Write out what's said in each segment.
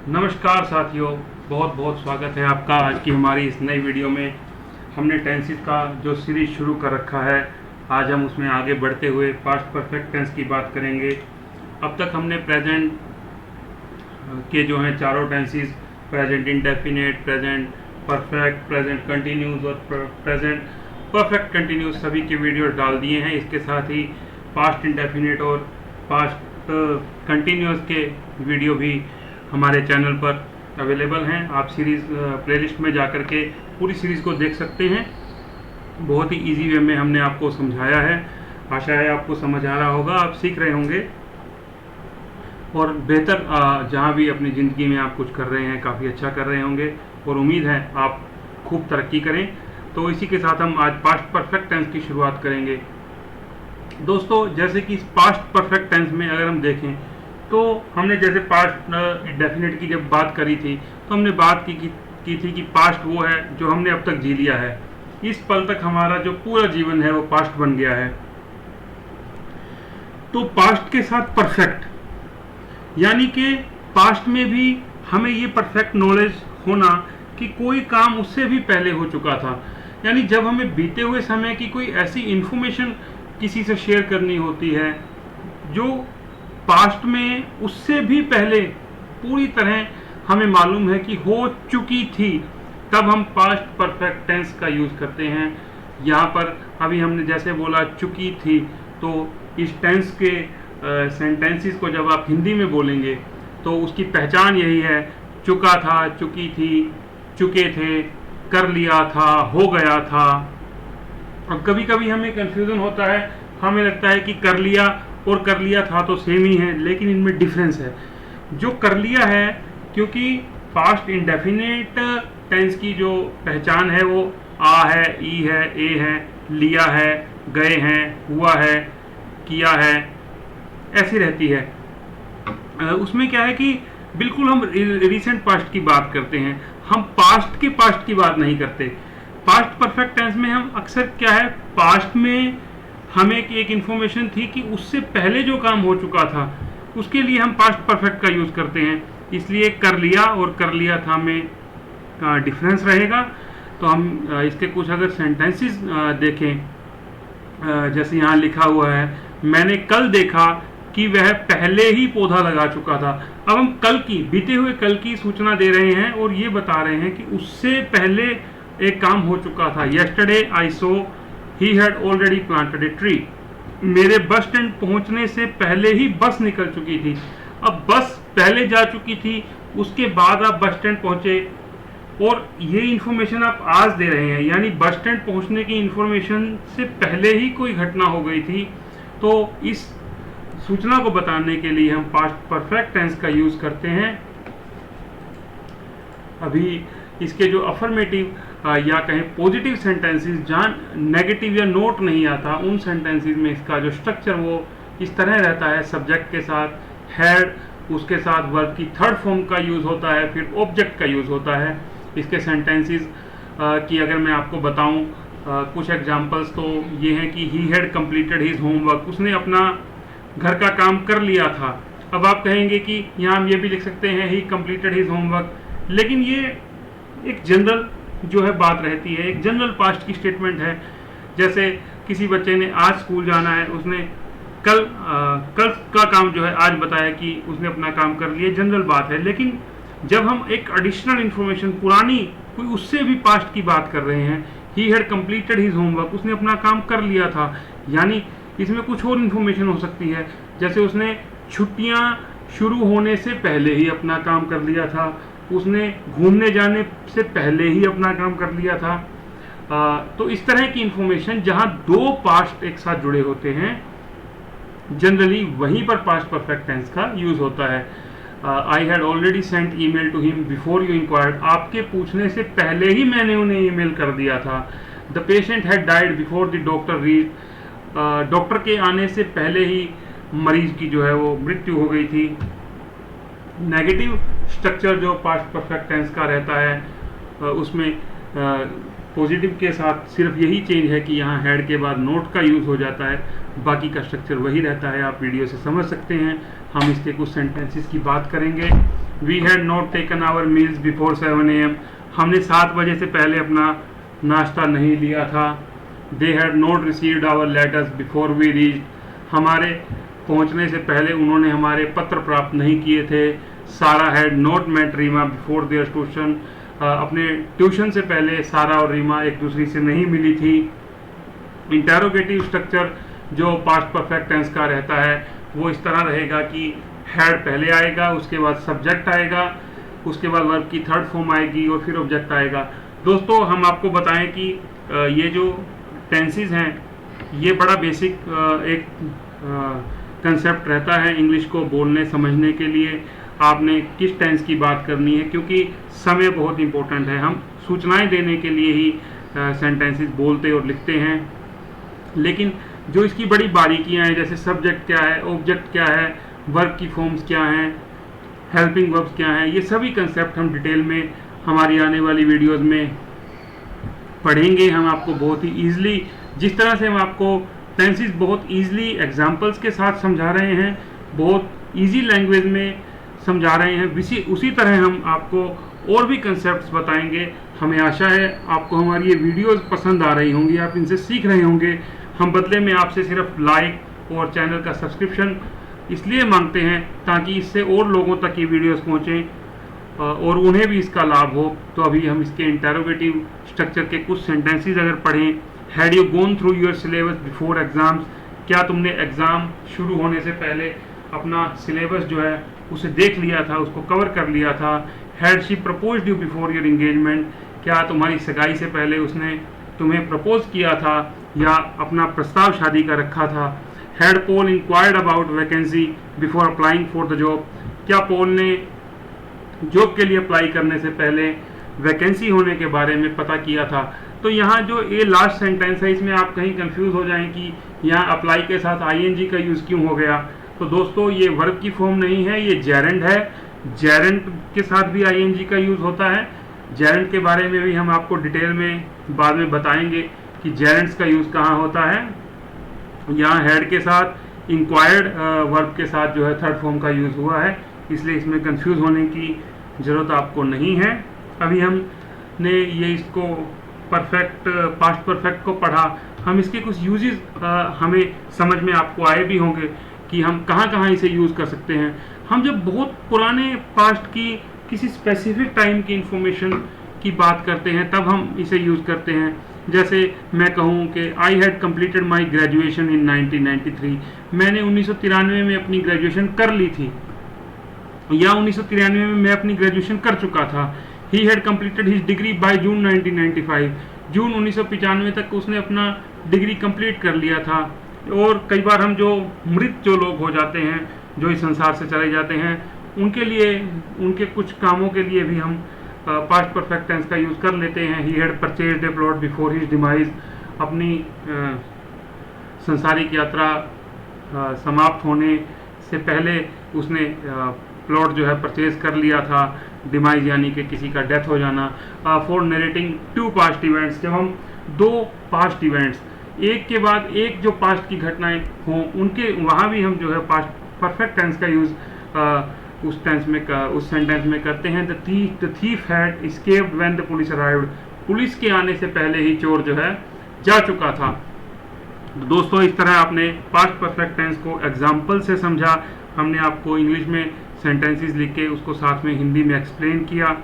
नमस्कार साथियों, बहुत बहुत स्वागत है आपका आज की हमारी इस नई वीडियो में। हमने टेंसेस का जो सीरीज शुरू कर रखा है, आज हम उसमें आगे बढ़ते हुए पास्ट परफेक्ट टेंस की बात करेंगे। अब तक हमने प्रेजेंट के जो हैं चारों tenses, present indefinite, present perfect, present continuous और प्रेजेंट परफेक्ट कंटिन्यूस सभी के वीडियोस डाल दिए हैं। इसके साथ ही पास्ट इंडेफिनिट और पास्ट कंटिन्यूस के वीडियो भी हमारे चैनल पर अवेलेबल हैं। आप सीरीज़ प्लेलिस्ट में जाकर के पूरी सीरीज़ को देख सकते हैं। बहुत ही इजी वे में हमने आपको समझाया है। आशा है आपको समझ आ रहा होगा, आप सीख रहे होंगे और बेहतर जहाँ भी अपनी ज़िंदगी में आप कुछ कर रहे हैं काफ़ी अच्छा कर रहे होंगे और उम्मीद है आप खूब तरक्की करें। तो इसी के साथ हम आज पास्ट परफेक्ट टेंस की शुरुआत करेंगे। दोस्तों, जैसे कि पास्ट परफेक्ट टेंस में अगर हम देखें तो हमने जैसे पास्ट डेफिनेट की जब बात करी थी तो हमने बात की थी कि पास्ट वो है जो हमने अब तक जी लिया है। इस पल तक हमारा जो पूरा जीवन है वो पास्ट बन गया है। तो पास्ट के साथ परफेक्ट, यानी कि पास्ट में भी हमें ये परफेक्ट नॉलेज होना कि कोई काम उससे भी पहले हो चुका था। यानी जब हमें बीते हुए समय की कोई ऐसी इंफॉर्मेशन किसी से शेयर करनी होती है जो पास्ट में उससे भी पहले पूरी तरह हमें मालूम है कि हो चुकी थी, तब हम पास्ट परफेक्ट टेंस का यूज़ करते हैं। यहाँ पर अभी हमने जैसे बोला चुकी थी, तो इस टेंस के सेंटेंसेस को जब आप हिंदी में बोलेंगे तो उसकी पहचान यही है, चुका था, चुकी थी, चुके थे, कर लिया था, हो गया था। अब कभी कभी हमें कंफ्यूजन होता है, हमें लगता है कि कर लिया और कर लिया था तो सेम ही है, लेकिन इनमें डिफरेंस है। जो कर लिया है, क्योंकि पास्ट इंडेफिनिट टेंस की जो पहचान है वो आ है, ई है, ए है, लिया है, गए हैं, हुआ है, किया है, ऐसी रहती है। उसमें क्या है कि बिल्कुल हम रिसेंट पास्ट की बात करते हैं, हम पास्ट के पास्ट की बात नहीं करते। पास्ट परफेक्ट टेंस में हम अक्सर क्या है, पास्ट में हमें एक इंफॉर्मेशन थी कि उससे पहले जो काम हो चुका था उसके लिए हम पास्ट परफेक्ट का यूज़ करते हैं। इसलिए कर लिया और कर लिया था में डिफरेंस रहेगा। तो हम इसके कुछ अगर सेंटेंसेस देखें, जैसे यहाँ लिखा हुआ है, मैंने कल देखा कि वह पहले ही पौधा लगा चुका था। अब हम कल की, बीते हुए कल की सूचना दे रहे हैं और ये बता रहे हैं कि उससे पहले एक काम हो चुका था। Yesterday I so he had already planted a tree. मेरे बस स्टैंड पहुंचने से पहले ही बस निकल चुकी थी। अब बस पहले जा चुकी थी, उसके बाद आप बस स्टैंड पहुंचे और ये इंफॉर्मेशन आप आज दे रहे हैं, यानी बस स्टैंड पहुंचने की इंफॉर्मेशन से पहले ही कोई घटना हो गई थी। तो इस सूचना को बताने के लिए हम पास्ट परफेक्ट टेंस का यूज करते हैं। अभी इसके जो अफर्मेटिव या कहें पॉजिटिव सेंटेंसेस जहाँ नेगेटिव या नोट नहीं आता, उन सेंटेंसेस में इसका जो स्ट्रक्चर वो इस तरह रहता है, सब्जेक्ट के साथ हैड, उसके साथ वर्ब की थर्ड फॉर्म का यूज़ होता है, फिर ऑब्जेक्ट का यूज़ होता है। इसके सेंटेंसेस की अगर मैं आपको बताऊं कुछ एग्जांपल्स, तो ये हैं कि he had completed his homework, उसने अपना घर का काम कर लिया था। अब आप कहेंगे कि यहाँ हम ये भी लिख सकते हैं ही कंप्लीटेड हिज होमवर्क, लेकिन ये एक जनरल जो है बात रहती है, एक जनरल पास्ट की स्टेटमेंट है। जैसे किसी बच्चे ने आज स्कूल जाना है, उसने कल का काम जो है आज बताया कि उसने अपना काम कर लिया, जनरल बात है। लेकिन जब हम एक एडिशनल इंफॉर्मेशन, पुरानी कोई उससे भी पास्ट की बात कर रहे हैं, he had completed his homework, उसने अपना काम कर लिया था, यानी इसमें कुछ और इन्फॉर्मेशन हो सकती है। जैसे उसने छुट्टियां शुरू होने से पहले ही अपना काम कर लिया था, उसने घूमने जाने से पहले ही अपना काम कर लिया था। तो इस तरह की इंफॉर्मेशन जहां दो पास्ट एक साथ जुड़े होते हैं, जनरली वहीं पर पास्ट परफेक्ट टेंस का यूज होता है। I had already sent email to him before you inquired, आपके पूछने से पहले ही मैंने उन्हें ईमेल कर दिया था। The patient had died before the doctor reach, doctor के आने से पहले ही मरीज की जो है वो मृत्यु हो गई थी। नेगेटिव स्ट्रक्चर जो पास्ट परफेक्ट टेंस का रहता है उसमें पॉजिटिव के साथ सिर्फ यही चेंज है कि यहाँ हैड के बाद नोट का यूज़ हो जाता है, बाकी का स्ट्रक्चर वही रहता है। आप वीडियो से समझ सकते हैं। हम इसके कुछ सेंटेंसेस की बात करेंगे we had not taken our meals before 7 AM, हमने 7 बजे से पहले अपना नाश्ता नहीं लिया था। They had not received our letters before we reach, हमारे पहुंचने से पहले उन्होंने हमारे पत्र प्राप्त नहीं किए थे। Sara had not met Reema before their tuition, अपने ट्यूशन से पहले सारा और रीमा एक दूसरे से नहीं मिली थी। इंटेरोगेटिव स्ट्रक्चर जो पास्ट परफेक्ट टेंस का रहता है वो इस तरह रहेगा कि हैड पहले आएगा, उसके बाद सब्जेक्ट आएगा, उसके बाद वर्ब की थर्ड फॉर्म आएगी और फिर ऑब्जेक्ट आएगा। दोस्तों हम आपको बताएं कि ये जो टेंसेस हैं ये बड़ा बेसिक एक कंसेप्ट रहता है इंग्लिश को बोलने समझने के लिए। आपने किस टेंस की बात करनी है, क्योंकि समय बहुत इंपॉर्टेंट है। हम सूचनाएं देने के लिए ही सेंटेंसेस बोलते और लिखते हैं, लेकिन जो इसकी बड़ी बारीकियां हैं, जैसे सब्जेक्ट क्या है, ऑब्जेक्ट क्या है, वर्ब की फॉर्म्स क्या हैं, हेल्पिंग वर्ब्स क्या हैं, ये सभी कंसेप्ट हम डिटेल में हमारी आने वाली वीडियोस में पढ़ेंगे। हम आपको बहुत ही ईजिली, जिस तरह से हम आपको टेंसेस बहुत ईजिली एग्जांपल्स के साथ समझा रहे हैं, बहुत ईजी लैंग्वेज में समझा रहे हैं, उसी तरह हम आपको और भी कंसेप्ट्स बताएंगे। हमें आशा है आपको हमारी ये वीडियोस पसंद आ रही होंगी, आप इनसे सीख रहे होंगे। हम बदले में आपसे सिर्फ लाइक और चैनल का सब्सक्रिप्शन इसलिए मांगते हैं ताकि इससे और लोगों तक ये वीडियोस पहुँचें और उन्हें भी इसका लाभ हो। तो अभी हम इसके इंटेरोगेटिव स्ट्रक्चर के कुछ सेंटेंसेस अगर पढ़ें। Had you gone through your syllabus before exams, क्या तुमने एग्ज़ाम शुरू होने से पहले अपना सिलेबस जो है उसे देख लिया था, उसको कवर कर लिया था। Had she proposed you before your engagement, क्या तुम्हारी सगाई से पहले उसने तुम्हें प्रपोज किया था या अपना प्रस्ताव शादी का रखा था। Had Paul inquired about vacancy before applying for the job, क्या पॉल ने जॉब के लिए अप्लाई करने से पहले वैकेंसी होने के बारे में पता किया था। तो यहाँ जो ये लास्ट सेंटेंस है इसमें आप कहीं कंफ्यूज हो जाएं कि यहाँ अप्लाई के साथ आईएनजी का यूज़ क्यों हो गया। तो दोस्तों ये वर्ब की फॉर्म नहीं है, ये जेरेंड है। जेरेंड के साथ भी आईएनजी का यूज़ होता है। जेरेंड के बारे में भी हम आपको डिटेल में बाद में बताएंगे कि जेरेंड्स का यूज़ कहाँ होता है। यहाँ हैड के साथ इंक्वायर्ड वर्ब के साथ जो है थर्ड फॉर्म का यूज़ हुआ है, इसलिए इसमें कंफ्यूज होने की ज़रूरत आपको नहीं है। अभी हमने ये इसको परफेक्ट पास्ट परफेक्ट को पढ़ा, हम इसके कुछ यूजेस हमें समझ में आपको आए भी होंगे कि हम कहाँ कहाँ इसे यूज़ कर सकते हैं। हम जब बहुत पुराने पास्ट की किसी स्पेसिफिक टाइम की इंफॉर्मेशन की बात करते हैं तब हम इसे यूज़ करते हैं। जैसे मैं कहूँ कि I had completed my graduation in 1993, मैंने 1993 में अपनी ग्रेजुएशन कर ली थी, या 1993 में मैं अपनी ग्रेजुएशन कर चुका था। He had completed his degree by June 1995, जून 1995 तक उसने अपना डिग्री कंप्लीट कर लिया था। और कई बार हम जो मृत जो लोग हो जाते हैं, जो इस संसार से चले जाते हैं, उनके लिए उनके कुछ कामों के लिए भी हम पास्ट परफेक्ट टेंस का यूज़ कर लेते हैं। He had purchased A plot before his demise, अपनी संसारिक यात्रा समाप्त होने से पहले उसने प्लॉट जो है परचेज कर लिया था। डिमाइज यानी कि किसी का डेथ हो जाना। For narrating two past events, जब हम दो पास्ट इवेंट्स एक के बाद एक जो पास्ट की घटनाएं हों उनके वहाँ भी हम जो है पास्ट परफेक्ट टेंस का यूज़ उस सेंटेंस में करते हैं। The thief had escaped when the police arrived, police के आने से पहले ही चोर जो है जा चुका था। दोस्तों इस तरह आपने पास्ट परफेक्ट टेंस को एग्जाम्पल से समझा। हमने आपको इंग्लिश में सेंटेंसेस लिख के उसको साथ में हिंदी में एक्सप्लेन किया।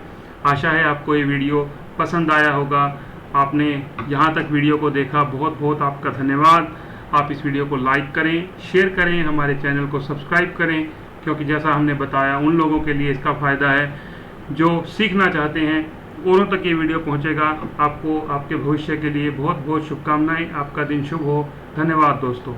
आशा है आपको ये वीडियो पसंद आया होगा। आपने यहाँ तक वीडियो को देखा, बहुत बहुत आपका धन्यवाद। आप इस वीडियो को लाइक करें, शेयर करें, हमारे चैनल को सब्सक्राइब करें, क्योंकि जैसा हमने बताया उन लोगों के लिए इसका फ़ायदा है जो सीखना चाहते हैं, औरों तक ये वीडियो पहुँचेगा। आपको आपके भविष्य के लिए बहुत बहुत शुभकामनाएं। आपका दिन शुभ हो। धन्यवाद दोस्तों।